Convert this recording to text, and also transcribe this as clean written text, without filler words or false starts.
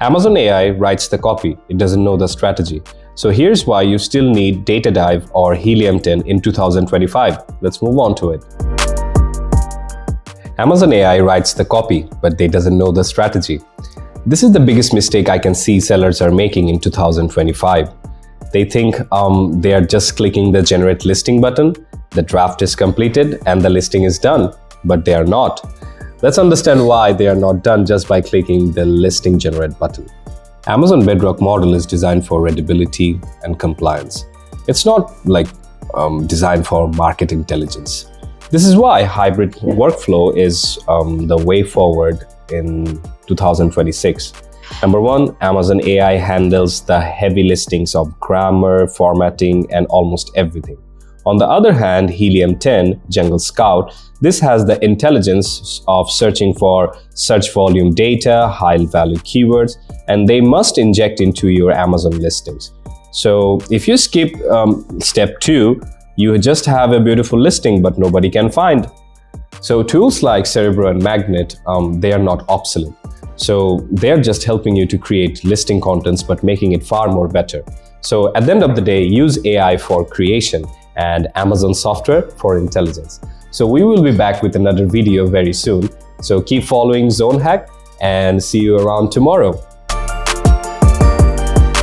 Amazon AI writes the copy, it doesn't know the strategy. So here's why you still need Data Dive or Helium 10 in 2025. Let's move on to it. Amazon AI writes the copy, but they doesn't know the strategy. This is the biggest mistake I can see sellers are making in 2025. They think they are just clicking the generate listing button, the draft is completed, and the listing is done, but they are not. Let's understand why they are not done just by clicking the listing generate button. Amazon Bedrock model is designed for readability and compliance. It's not like designed for market intelligence. This is why hybrid workflow is the way forward in 2026. Number one, Amazon AI handles the heavy listings of grammar, formatting, and almost everything. On the other hand, Helium 10, Jungle Scout, this has the intelligence of searching for search volume data, high-value keywords, and they must inject into your Amazon listings. So if you skip step 2, you just have a beautiful listing but nobody can find. So tools like Cerebro and Magnet, they are not obsolete. So they're just helping you to create listing contents but making it far more better. So at the end of the day, use AI for creation and Amazon software for intelligence. So we will be back with another video very soon. So keep following Zone Hack and see you around tomorrow.